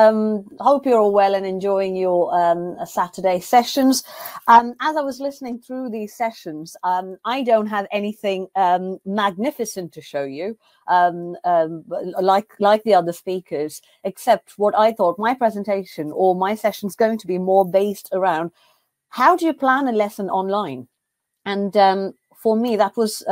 Hope you're all well and enjoying your Saturday sessions. As I was listening through these sessions, I don't have anything magnificent to show you, like the other speakers, except what I thought my presentation or my session is going to be more based around how do you plan a lesson online? And for me, that was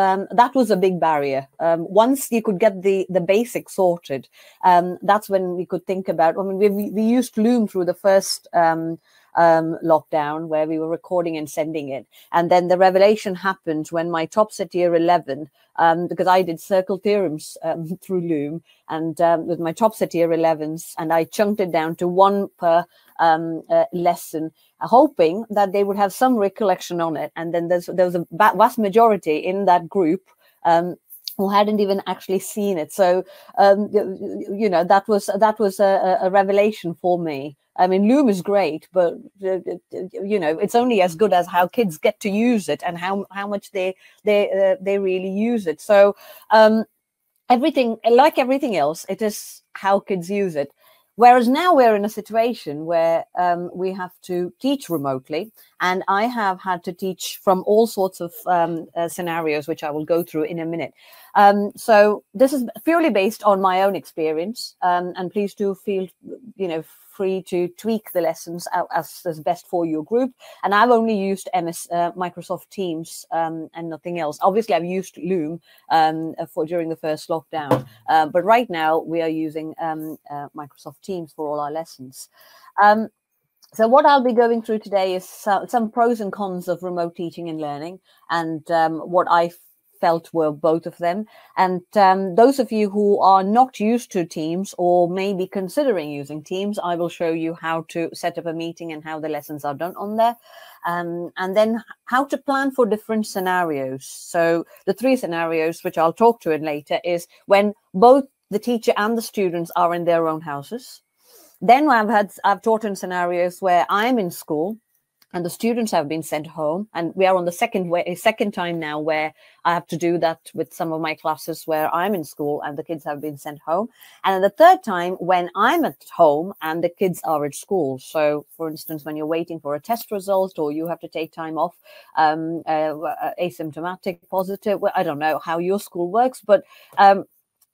a big barrier. Once you could get the basics sorted, that's when we could think about. I mean, we used Loom through the first lockdown, where we were recording and sending it, and then the revelation happened when my tops at year 11, because I did circle theorems through Loom, and with my tops at year 11s, and I chunked it down to one per lesson, hoping that they would have some recollection on it. And then there was a vast majority in that group who hadn't even actually seen it. So that was a revelation for me. I mean, Loom is great, but it's only as good as how kids get to use it and how much they really use it. So everything, like everything else, it is how kids use it. Whereas now we're in a situation where we have to teach remotely, and I have had to teach from all sorts of scenarios, which I will go through in a minute. So this is purely based on my own experience, and please do feel free to tweak the lessons as best for your group. And I've only used Microsoft Teams and nothing else. Obviously, I've used Loom during the first lockdown, but right now we are using Microsoft Teams for all our lessons. So what I'll be going through today is some pros and cons of remote teaching and learning, and what I felt were both of them. And those of you who are not used to Teams or maybe considering using Teams, I will show you how to set up a meeting and how the lessons are done on there. And then how to plan for different scenarios. So the 3 scenarios, which I'll talk to in later, is when both the teacher and the students are in their own houses. Then I've taught in scenarios where I'm in school and the students have been sent home, and we are on the second time now where I have to do that with some of my classes where I'm in school and the kids have been sent home. And then the third time when I'm at home and the kids are at school. So, for instance, when you're waiting for a test result or you have to take time off, asymptomatic, positive, well, I don't know how your school works, but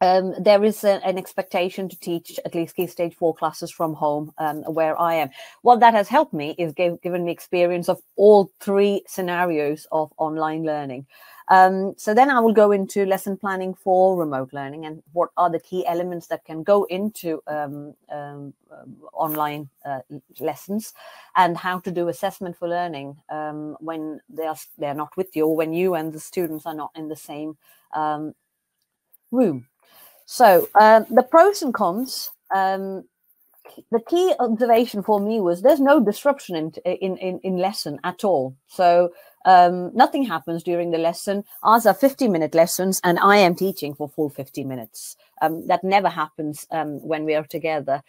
there is an expectation to teach at least Key Stage 4 classes from home, where I am. What that has helped me is given me experience of all 3 scenarios of online learning. So then I will go into lesson planning for remote learning and what are the key elements that can go into online lessons, and how to do assessment for learning when they're not with you, or when you and the students are not in the same room. So the pros and cons, the key observation for me was there's no disruption in lesson at all. So nothing happens during the lesson. Ours are 50-minute lessons, and I am teaching for full 50 minutes. That never happens when we are together.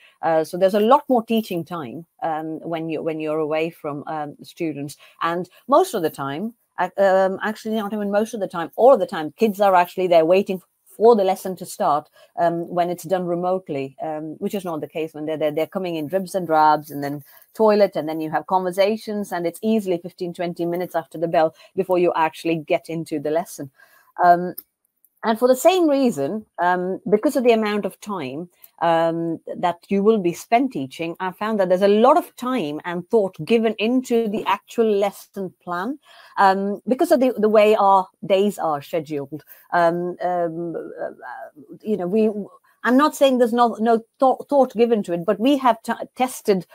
So there's a lot more teaching time when you're away from students. And most of the time, actually not even most of the time, all of the time, kids are actually there waiting for the lesson to start when it's done remotely, which is not the case when they're coming in dribs and drabs, and then toilet, and then you have conversations, and it's easily 15-20 minutes after the bell before you actually get into the lesson. And for the same reason, because of the amount of time that you will be spent teaching, I found that there's a lot of time and thought given into the actual lesson plan, because of the way our days are scheduled. I'm not saying there's no thought given to it, but we have tested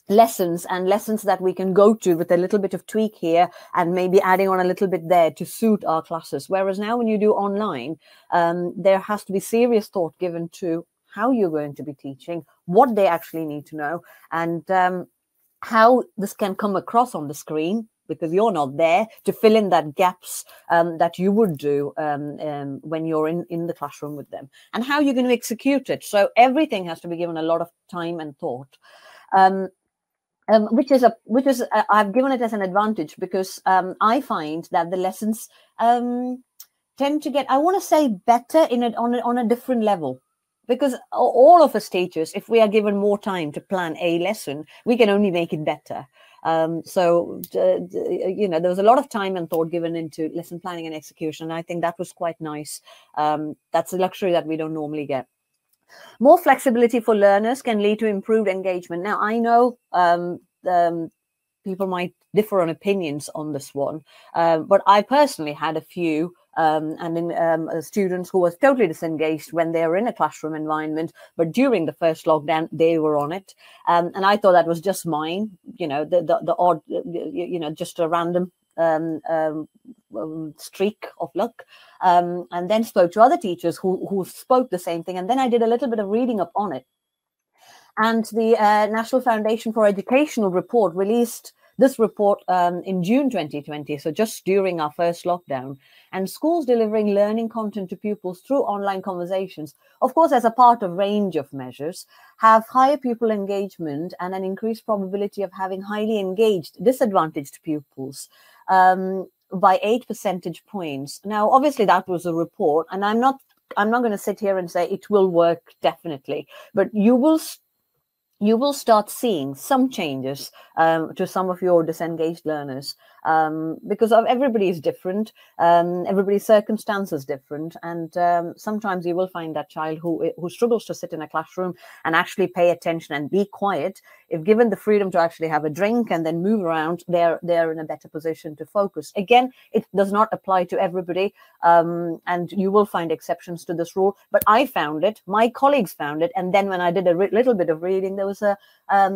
lessons that we can go to with a little bit of tweak here and maybe adding on a little bit there to suit our classes. Whereas now when you do online, there has to be serious thought given to how you're going to be teaching, what they actually need to know, and how this can come across on the screen, because you're not there to fill in that gaps that you would do when you're in the classroom with them, and how you're going to execute it. So everything has to be given a lot of time and thought. Which is I've given it as an advantage, because I find that the lessons tend to get, I want to say, better on a different level. because all of us teachers, if we are given more time to plan a lesson, we can only make it better. So, there was a lot of time and thought given into lesson planning and execution. And I think that was quite nice. That's a luxury that we don't normally get. More flexibility for learners can lead to improved engagement. Now, I know people might differ on opinions on this one, but I personally had a few students who were totally disengaged when they were in a classroom environment, but during the first lockdown, they were on it. And I thought that was just mine, the odd, just a random streak of luck, and then spoke to other teachers who spoke the same thing. And then I did a little bit of reading up on it. And the National Foundation for Educational report released this report in June 2020, so just during our first lockdown. And schools delivering learning content to pupils through online conversations, of course, as a part of range of measures, have higher pupil engagement and an increased probability of having highly engaged disadvantaged pupils by 8 percentage points. Now, obviously, that was a report, and I'm not going to sit here and say it will work definitely, but you will start seeing some changes to some of your disengaged learners, because everybody is different, everybody's circumstance is different, and sometimes you will find that child who struggles to sit in a classroom and actually pay attention and be quiet. If given the freedom to actually have a drink and then move around, they're in a better position to focus. Again, it does not apply to everybody, and you will find exceptions to this rule. But I found it, my colleagues found it, and then when I did a little bit of reading, there was a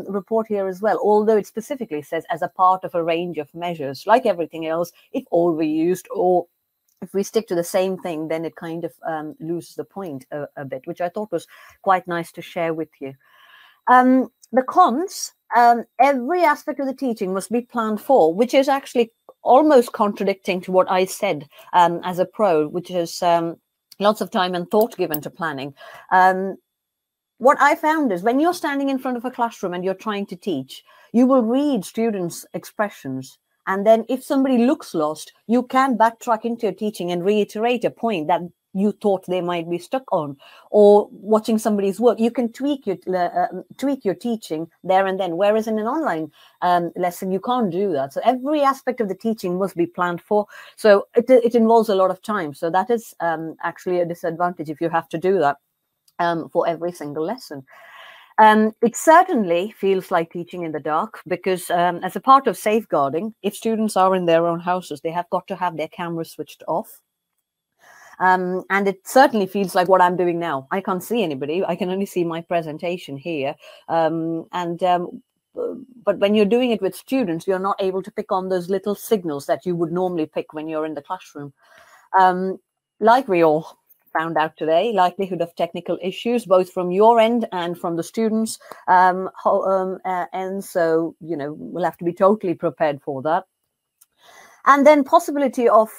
report here as well, although it specifically says as a part of a range of measures. Like everything else, if overused or if we stick to the same thing, then it kind of loses the point a bit, which I thought was quite nice to share with you. The cons, every aspect of the teaching must be planned for, which is actually almost contradicting to what I said as a pro, which is lots of time and thought given to planning. What I found is when you're standing in front of a classroom and you're trying to teach, you will read students' expressions. And then if somebody looks lost, you can backtrack into your teaching and reiterate a point that you thought they might be stuck on. Or watching somebody's work, you can tweak your teaching there and then, whereas in an online lesson, you can't do that. So every aspect of the teaching must be planned for. So it involves a lot of time. So that is actually a disadvantage if you have to do that for every single lesson. It certainly feels like teaching in the dark, because as a part of safeguarding, if students are in their own houses, they have got to have their cameras switched off. And it certainly feels like what I'm doing now. I can't see anybody. I can only see my presentation here. But when you're doing it with students, you're not able to pick on those little signals that you would normally pick when you're in the classroom. Like we all found out today, likelihood of technical issues, both from your end and from the students. And so, we'll have to be totally prepared for that. And then possibility of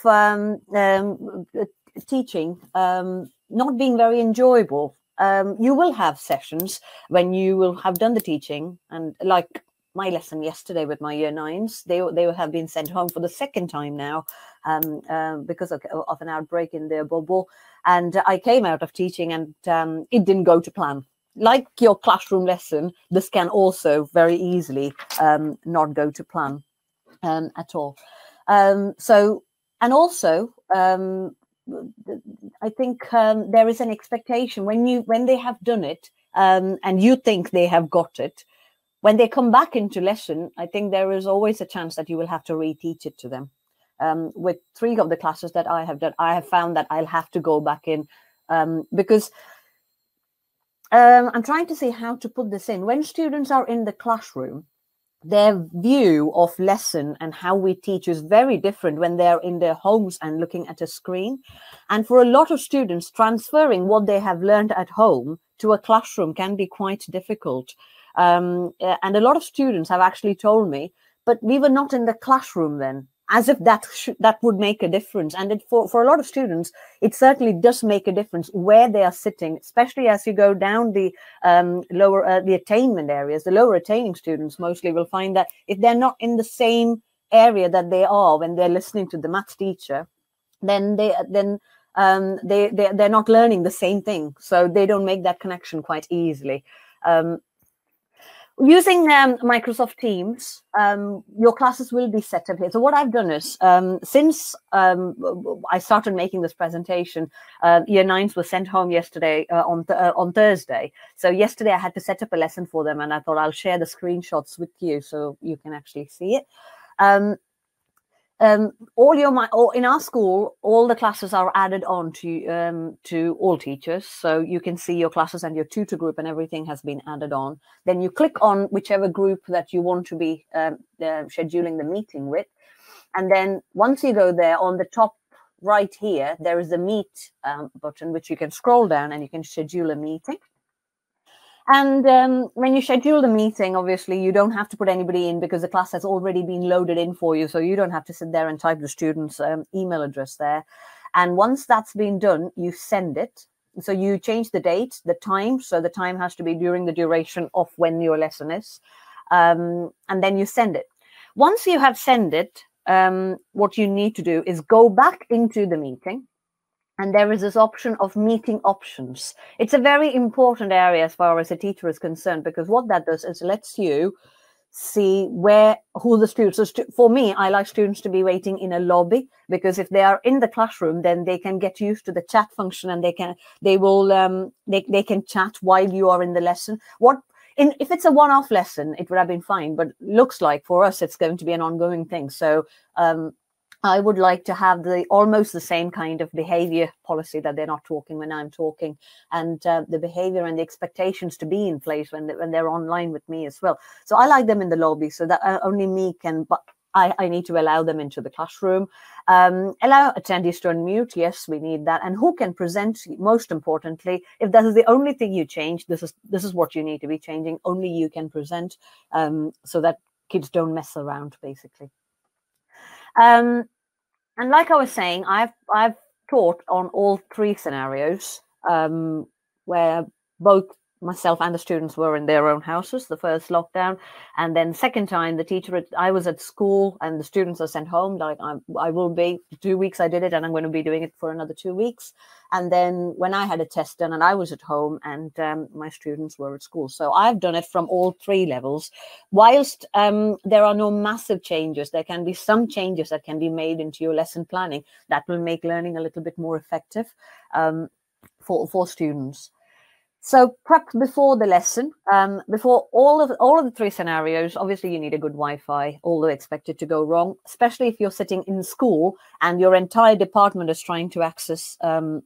teaching not being very enjoyable. You will have sessions when you will have done the teaching, and like my lesson yesterday with my year 9s, they have been sent home for the second time now because of an outbreak in their bubble. And I came out of teaching and it didn't go to plan. Like your classroom lesson, this can also very easily not go to plan at all. I think there is an expectation when they have done it and you think they have got it, when they come back into lesson, I think there is always a chance that you will have to reteach it to them. With 3 of the classes that I have done, I have found that I'll have to go back in because I'm trying to see how to put this in. When students are in the classroom, their view of lesson and how we teach is very different when they're in their homes and looking at a screen. And for a lot of students, transferring what they have learned at home to a classroom can be quite difficult. And a lot of students have actually told me, but we were not in the classroom then, as if that would make a difference. And for a lot of students, it certainly does make a difference where they are sitting, especially as you go down the the attainment areas. The lower attaining students mostly will find that if they're not in the same area that they are when they're listening to the maths teacher, then they're not learning the same thing, so they don't make that connection quite easily. Using Microsoft Teams, your classes will be set up here. So what I've done is, since I started making this presentation, Year 9s were sent home yesterday on Thursday. So yesterday I had to set up a lesson for them, and I thought I'll share the screenshots with you so you can actually see it. In our school, all the classes are added on to all teachers, so you can see your classes and your tutor group and everything has been added on. Then you click on whichever group that you want to be scheduling the meeting with, and then once you go there, on the top right here, there is a meet button which you can scroll down and you can schedule a meeting. And when you schedule the meeting, obviously, you don't have to put anybody in because the class has already been loaded in for you. So you don't have to sit there and type the student's email address there. And once that's been done, you send it. So you change the date, the time. So the time has to be during the duration of when your lesson is. And then you send it. Once you have sent it, what you need to do is go back into the meeting. And there is this option of meeting options. It's a very important area as far as a teacher is concerned, because what that does is lets you see who the students are. For me, I like students to be waiting in a lobby, because if they are in the classroom, then they can get used to the chat function, and they can chat while you are in the lesson. If it's a one-off lesson, it would have been fine, but looks like for us it's going to be an ongoing thing. So I would like to have almost the same kind of behavior policy, that they're not talking when I'm talking, and the behavior and the expectations to be in place when they're online with me as well. So I like them in the lobby, so that only me can, but I need to allow them into the classroom. Allow attendees to unmute. Yes, we need that. And who can present, most importantly, if that is the only thing you change, this is what you need to be changing. Only you can present, so that kids don't mess around, basically. And like I was saying, I've taught on all three scenarios, where both myself and the students were in their own houses, the first lockdown, and then second time I was at school and the students are sent home. Like I will be 2 weeks I did it, and I'm going to be doing it for another 2 weeks. And then when I had a test done and I was at home, and my students were at school. So I've done it from all three levels. Whilst there are no massive changes, there can be some changes that can be made into your lesson planning that will make learning a little bit more effective for students. So prep before the lesson, before all of the three scenarios. Obviously, you need a good Wi-Fi, although expected to go wrong, especially if you're sitting in school and your entire department is trying to access a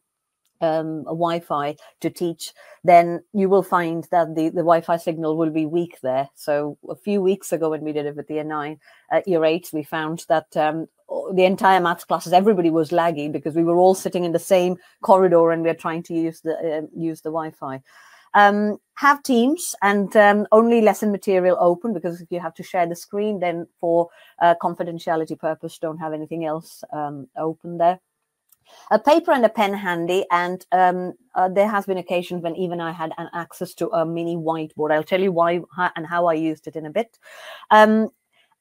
Wi-Fi to teach. Then you will find that the Wi-Fi signal will be weak there. So a few weeks ago, when we did it with the Year 8s, we found that the entire maths classes, everybody was laggy because we were all sitting in the same corridor and we are trying to use the Wi-Fi. Have Teams and only lesson material open, because if you have to share the screen, then for confidentiality purpose, don't have anything else open there. A paper and a pen handy, and there has been occasions when even I had an access to a mini whiteboard. I'll tell you why and how I used it in a bit.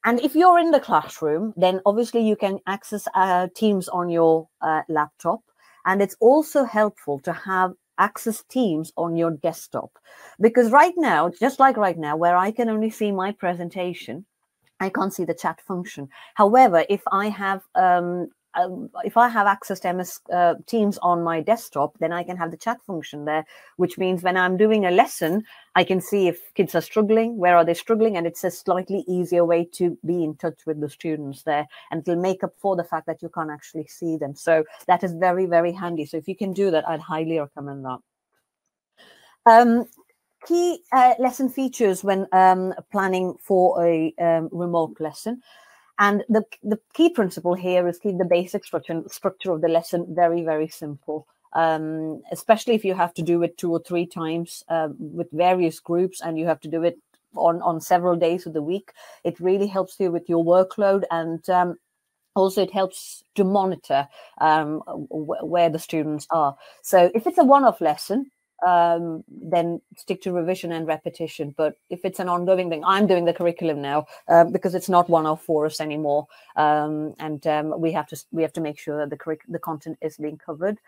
And if you're in the classroom, then obviously you can access Teams on your laptop. And it's also helpful to have access Teams on your desktop. Because right now, just like right now, where I can only see my presentation, I can't see the chat function. However, if I have access to MS Teams on my desktop, then I can have the chat function there, which means when I'm doing a lesson, I can see if kids are struggling, where are they struggling, and it's a slightly easier way to be in touch with the students there, and it'll make up for the fact that you can't actually see them. So that is very, very handy. So if you can do that, I'd highly recommend that. Key lesson features when planning for a remote lesson. And the key principle here is keep the basic structure of the lesson very, very simple, especially if you have to do it 2 or 3 times with various groups, and you have to do it on several days of the week. It really helps you with your workload, and also it helps to monitor where the students are. So if it's a one-off lesson, then stick to revision and repetition. But if it's an ongoing thing, I'm doing the curriculum now because it's not one-off for us anymore, and we have to make sure that the content is being covered.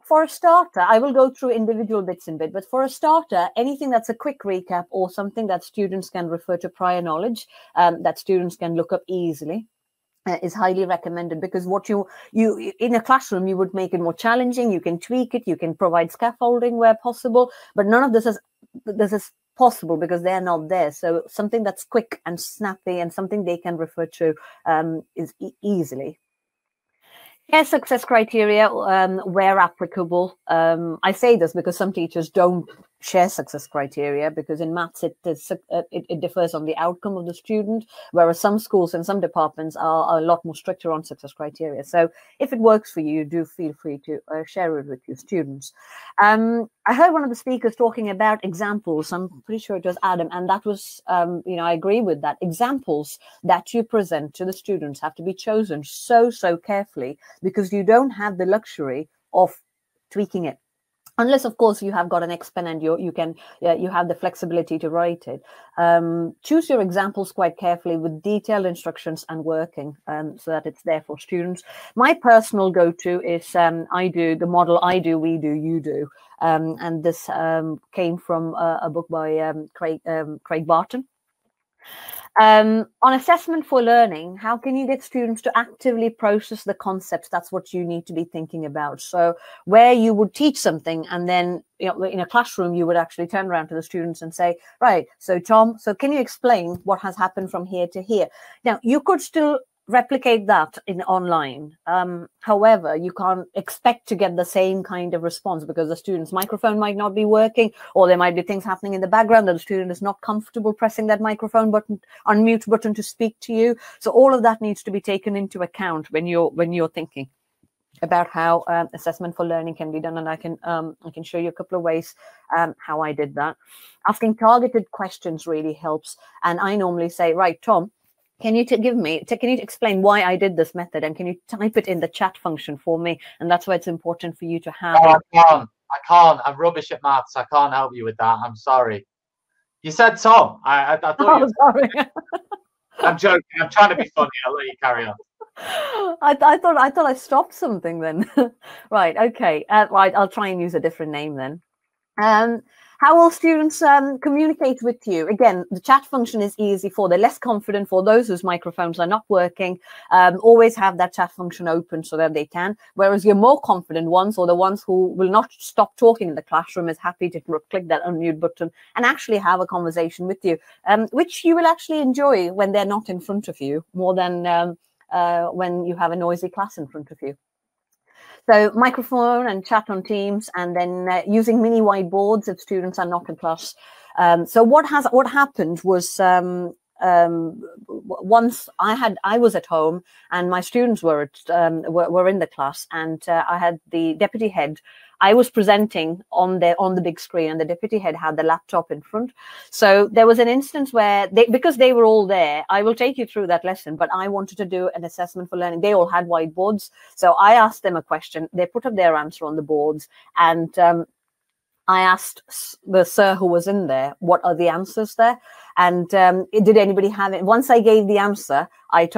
For a starter, I will go through individual bits in bit, but for a starter, anything that's a quick recap or something that students can refer to prior knowledge, that students can look up easily, is highly recommended, because what you in a classroom, you would make it more challenging. You can tweak it, you can provide scaffolding where possible, but none of this is possible because they're not there. So something that's quick and snappy and something they can refer to is easily. Share success criteria where applicable. I say this because some teachers don't share success criteria, because in maths it differs on the outcome of the student, whereas some schools and some departments are a lot more stricter on success criteria. So if it works for you, do feel free to share it with your students. I heard one of the speakers talking about examples. I'm pretty sure it was Adam, and that was, I agree with that. Examples that you present to the students have to be chosen so carefully, because you don't have the luxury of tweaking it. Unless, of course, you have got an X pen and you have the flexibility to write it. Choose your examples quite carefully with detailed instructions and working, so that it's there for students. My personal go-to is I do the model I do, we do, you do. And this came from a book by Craig Barton. On assessment for learning, how can you get students to actively process the concepts? That's what you need to be thinking about. So where you would teach something, and then in a classroom, you would actually turn around to the students and say, right, so Tom, so can you explain what has happened from here to here? Now, you could still replicate that in online. However, you can't expect to get the same kind of response, because the student's microphone might not be working, or there might be things happening in the background that the student is not comfortable pressing that microphone button, unmute button to speak to you. So all of that needs to be taken into account when you're thinking about how assessment for learning can be done. And I can show you a couple of ways how I did that. Asking targeted questions really helps. And I normally say, right, Tom, can you can you explain why I did this method, and can you type it in the chat function for me? And that's why it's important for you to have. Oh, I can't. I'm rubbish at maths. I can't help you with that. I'm sorry. You said Tom. I thought you. Sorry. I'm joking. I'm trying to be funny. I'll let you carry on. I thought I stopped something then. Right. Okay. Right. I'll try and use a different name then. How will students communicate with you? Again, the chat function is easy for the less confident, for those whose microphones are not working. Always have that chat function open so that they can. Whereas your more confident ones, or the ones who will not stop talking in the classroom, is happy to click that unmute button and actually have a conversation with you, which you will actually enjoy when they're not in front of you, more than when you have a noisy class in front of you. So microphone and chat on Teams, and then using mini whiteboards if students are not in class. So what happened was once I was at home and my students were in the class, and I had the deputy head. I was presenting on the big screen, and the deputy head had the laptop in front. So there was an instance where because they were all there, I will take you through that lesson, but I wanted to do an assessment for learning. They all had whiteboards. So I asked them a question. They put up their answer on the boards, and I asked the sir who was in there, what are the answers there? And did anybody have it? Once I gave the answer, I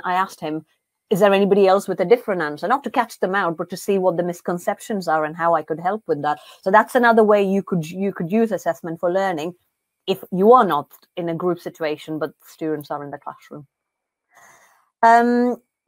asked him, is there anybody else with a different answer? Not to catch them out, but to see what the misconceptions are and how I could help with that. So that's another way you could use assessment for learning if you are not in a group situation, but students are in the classroom.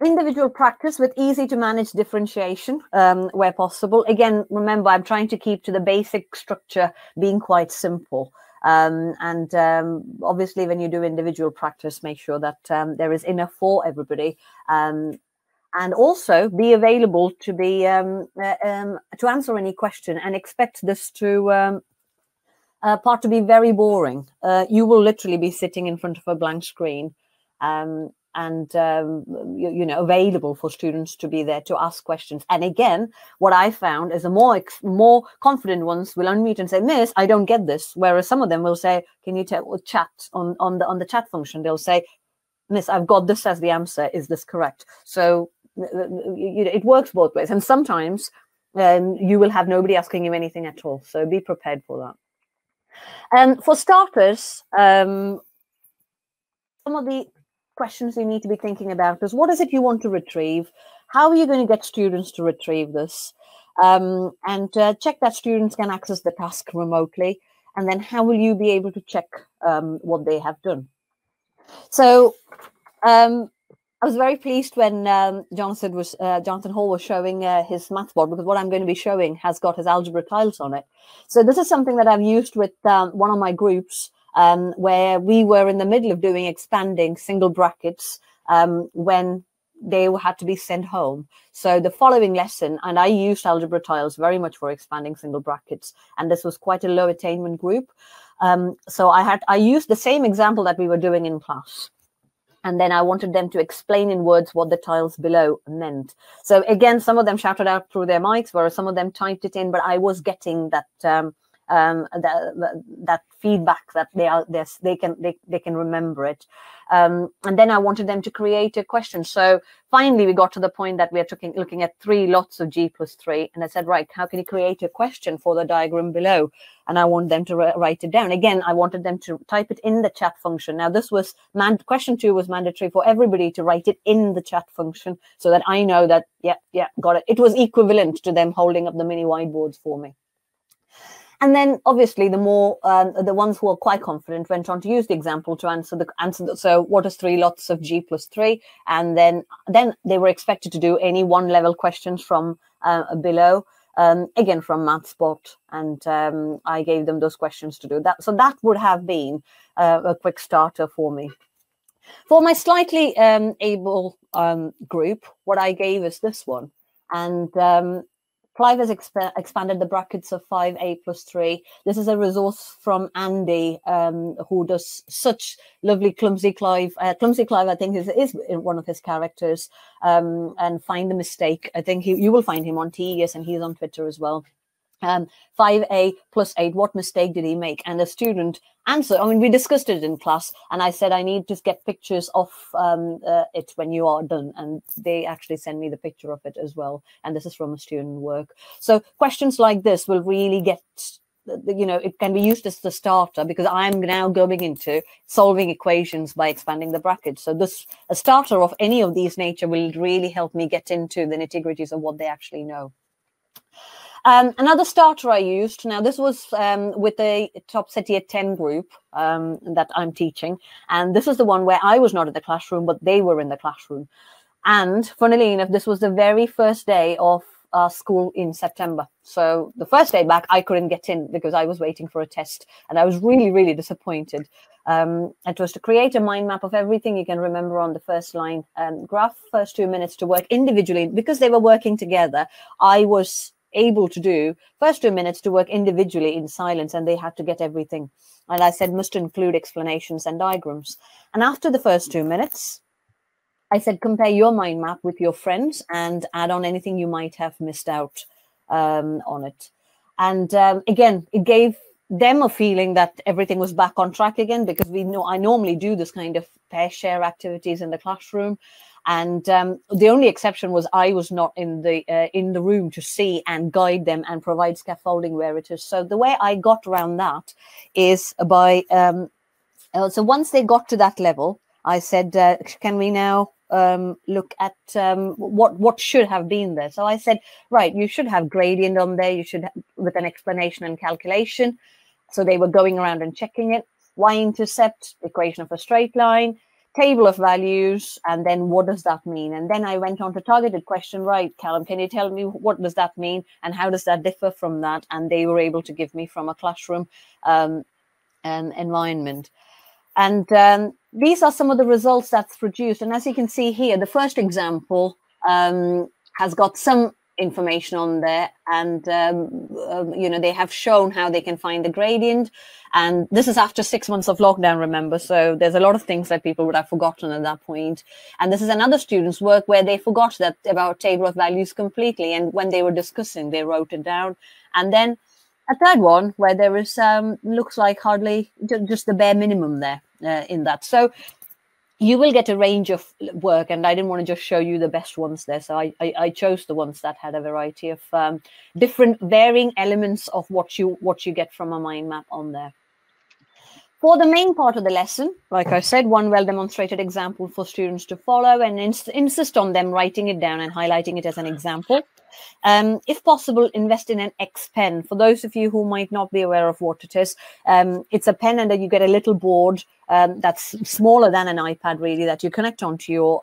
Individual practice with easy to manage differentiation where possible. Again, remember, I'm trying to keep to the basic structure being quite simple. Obviously, when you do individual practice, make sure that there is enough for everybody, and also be available to answer any question, and expect this part to be very boring. You will literally be sitting in front of a blank screen, available for students to be there to ask questions. And again, what I found is the more confident ones will unmute and say, Miss, I don't get this. Whereas some of them will say, can you chat on the chat function? They'll say, Miss, I've got this as the answer. Is this correct? So it works both ways. And sometimes you will have nobody asking you anything at all. So be prepared for that. And for starters, some of the questions you need to be thinking about is, what is it you want to retrieve? How are you going to get students to retrieve this? And check that students can access the task remotely. And then how will you be able to check what they have done? So I was very pleased when Jonathan Hall was showing his math board, because what I'm going to be showing has got his algebra tiles on it. So this is something that I've used with one of my groups, where we were in the middle of doing expanding single brackets when they had to be sent home. So the following lesson, and I used algebra tiles very much for expanding single brackets, and this was quite a low attainment group. So I used the same example that we were doing in class. And then I wanted them to explain in words what the tiles below meant. So again, some of them shouted out through their mics, whereas some of them typed it in, but I was getting that that feedback that they can remember it. And then I wanted them to create a question. So finally, we got to the point that we are looking at 3 lots of G+3. And I said, right, how can you create a question for the diagram below? And I want them to write it down. Again, I wanted them to type it in the chat function. Now, this was question 2 was mandatory for everybody to write it in the chat function, so that I know that, yeah, got it. It was equivalent to them holding up the mini whiteboards for me. And then, obviously, the ones who are quite confident went on to use the example to answer the. So, what is 3 lots of G+3? And then they were expected to do any 1-level questions from below, again from MathSpot, and I gave them those questions to do that. So that would have been a quick starter for me. For my slightly able group, what I gave is this one, and Clive has expanded the brackets of 5a+3. This is a resource from Andy, who does such lovely Clumsy Clive. Clumsy Clive, I think, is one of his characters. And Find the Mistake. I think you will find him on TES, and he's on Twitter as well. 5a + 8, what mistake did he make? And the student answered. I mean, we discussed it in class, and I said I need to get pictures of it when you are done, and they actually send me the picture of it as well. And this is from a student work. So questions like this will really get, it can be used as the starter, because I'm now going into solving equations by expanding the brackets. So a starter of any of these nature will really help me get into the nitty-gritties of what they actually know. Another starter I used, now this was with a top CETIA 10 group that I'm teaching. And this is the one where I was not in the classroom, but they were in the classroom. And funnily enough, this was the very first day of school in September. So the first day back, I couldn't get in because I was waiting for a test. And I was really, really disappointed. It was to create a mind map of everything you can remember on the first line. Graph first 2 minutes to work individually. Because they were working together, I was able to do first 2 minutes to work individually in silence, and they had to get everything. And I said must include explanations and diagrams. And after the first 2 minutes, I said compare your mind map with your friends and add on anything you might have missed out on it. And again, it gave them a feeling that everything was back on track again, because I normally do this kind of pair share activities in the classroom. And the only exception was I was not in the room to see and guide them and provide scaffolding where it is. So the way I got around that is by so once they got to that level, I said, can we now look at what should have been there? So I said, right, you should have gradient on there. You should have, with an explanation and calculation. So they were going around and checking it. Y-intercept, equation of a straight line, table of values, and then what does that mean? And then I went on to targeted question, right, Callum, can you tell me what does that mean and how does that differ from that? And they were able to give me from a classroom environment. And these are some of the results that's produced. And as you can see here, the first example has got some information on there, and they have shown how they can find the gradient. And this is after 6 months of lockdown, remember, so there's a lot of things that people would have forgotten at that point. And this is another student's work where they forgot that about table of values completely, and when they were discussing, they wrote it down. And then a third one where there is looks like hardly just the bare minimum there in that. So you will get a range of work, and I didn't want to just show you the best ones there. So I chose the ones that had a variety of different varying elements of what you get from a mind map on there. For the main part of the lesson, like I said, one well-demonstrated example for students to follow, and insist on them writing it down and highlighting it as an example. If possible, invest in an X pen. For those of you who might not be aware of what it is, it's a pen, and then you get a little board that's smaller than an iPad, really, that you connect onto your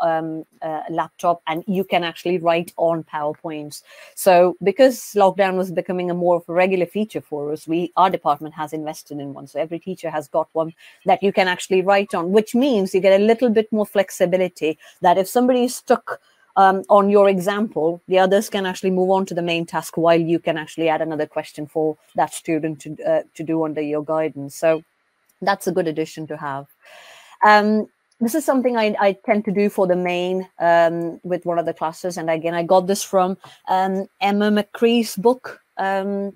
laptop, and you can actually write on PowerPoints. So because lockdown was becoming a more of a regular feature for us, our department has invested in one. So every teacher has got one that you can actually write on, which means you get a little bit more flexibility, that if somebody is stuck on your example, the others can actually move on to the main task while you can actually add another question for that student to do under your guidance. So that's a good addition to have. This is something I tend to do for the main with one of the classes. And again, I got this from Emma McCree's book. Can't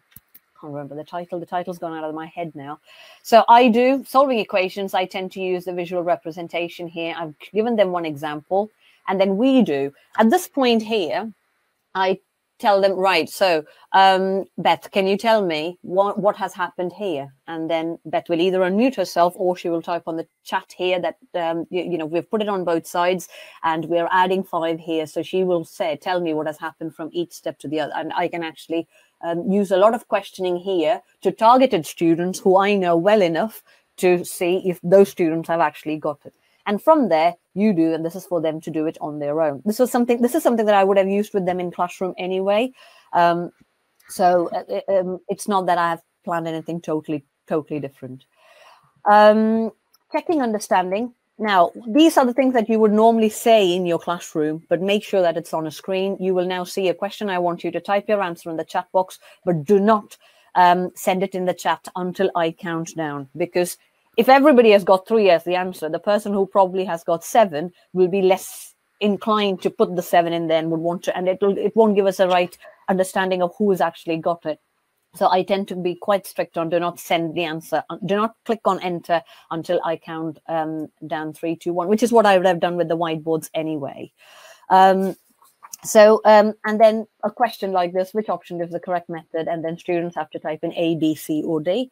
remember the title. The title's gone out of my head now. So I do solving equations. I tend to use the visual representation here. I've given them one example. And then we do. At this point here, I tell them, right, so Beth, can you tell me what has happened here? And then Beth will either unmute herself, or she will type on the chat here that, you know, we've put it on both sides and we're adding 5 here. So she will say, tell me what has happened from each step to the other. And I can actually use a lot of questioning here to targeted students who I know well enough to see if those students have actually got it. And from there, you do, and this is for them to do it on their own. This is something that I would have used with them in classroom anyway. So it's not that I have planned anything totally different. Checking understanding. Now, these are the things that you would normally say in your classroom, but make sure that it's on a screen. You will now see a question. I want you to type your answer in the chat box, but do not send it in the chat until I count down, because if everybody has got 3 as the answer, the person who probably has got 7 will be less inclined to put the 7 in there and would want to, and it won't give us a right understanding of who has actually got it. So I tend to be quite strict on do not send the answer, do not click on enter until I count down 3, 2, 1, which is what I would have done with the whiteboards anyway. And then a question like this, which option gives the correct method? And then students have to type in A, B, C, or D.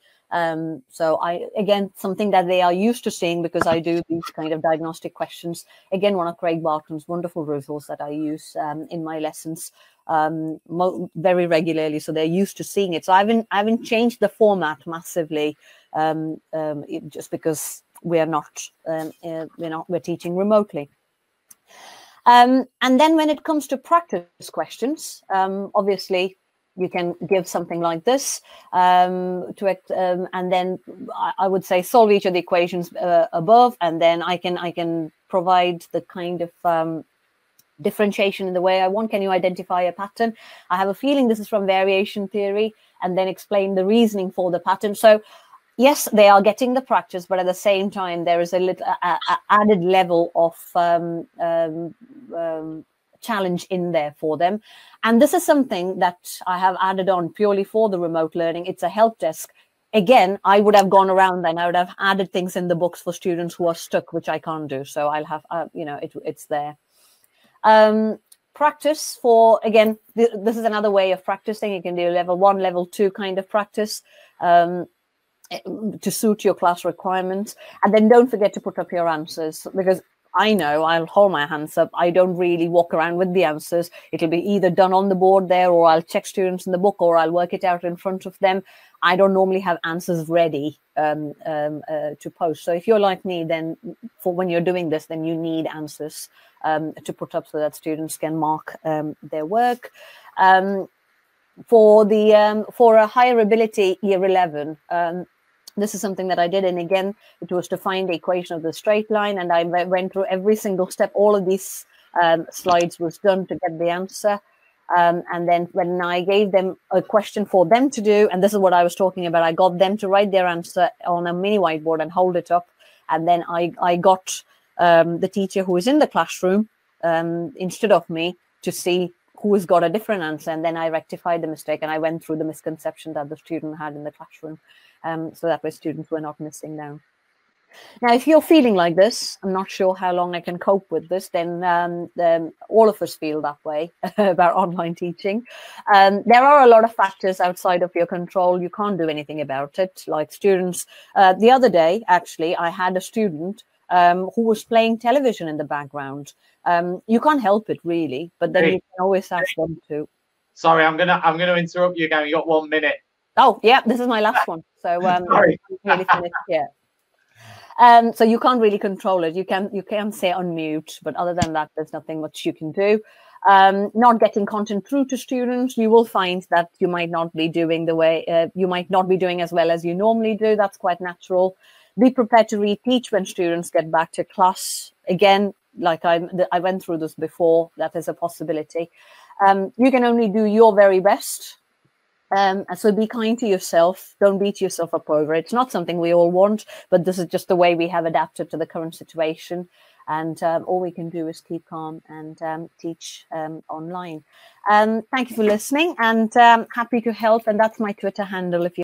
So again, something that they are used to seeing, because I do these kind of diagnostic questions. Again, one of Craig Bartram's wonderful resource that I use in my lessons very regularly. So they're used to seeing it. So I haven't changed the format massively, just because we're teaching remotely. And then when it comes to practice questions, obviously you can give something like this and then I would say solve each of the equations above, and then I can provide the kind of differentiation in the way I want. Can you identify a pattern? I have a feeling this is from variation theory, and then explain the reasoning for the pattern. So yes, they are getting the practice, but at the same time, there is a little added level of challenge in there for them. And this is something that I have added on purely for the remote learning. It's a help desk. Again, I would have gone around and I would have added things in the books for students who are stuck, which I can't do. So I'll have, it's there. Practice for, again, this is another way of practicing. You can do level 1, level 2 kind of practice. To suit your class requirements. And then don't forget to put up your answers, because I know I'll hold my hands up. I don't really walk around with the answers. It'll be either done on the board there, or I'll check students in the book, or I'll work it out in front of them. I don't normally have answers ready to post. So if you're like me, then for when you're doing this, then you need answers to put up so that students can mark their work. For a higher ability year 11, this is something that I did, and again, it was to find the equation of the straight line, and I went through every single step. All of these slides was done to get the answer. And then when I gave them a question for them to do, and this is what I was talking about, I got them to write their answer on a mini whiteboard and hold it up. And then I got the teacher who is in the classroom instead of me to see who has got a different answer. And then I rectified the mistake, and I went through the misconception that the student had in the classroom. So that way students were not missing down. Now, if you're feeling like this, I'm not sure how long I can cope with this, then all of us feel that way about online teaching. There are a lot of factors outside of your control. You can't do anything about it. Like students, the other day, actually, I had a student who was playing television in the background. You can't help it, really, but then you can always ask them to. Sorry, I'm gonna interrupt you again. You got 1 minute. Oh, yeah, this is my last one. So Sorry. nearly finished. Yeah. So you can't really control it. You can say unmute, but other than that, there's nothing much you can do. Not getting content through to students, you will find that you might not be doing you might not be doing as well as you normally do. That's quite natural. Be prepared to reteach when students get back to class. Again, like I went through this before, that is a possibility. You can only do your very best. So be kind to yourself. Don't beat yourself up over it. It's not something we all want, but this is just the way we have adapted to the current situation. And all we can do is keep calm and teach online. Thank you for listening, and happy to help. And that's my Twitter handle if you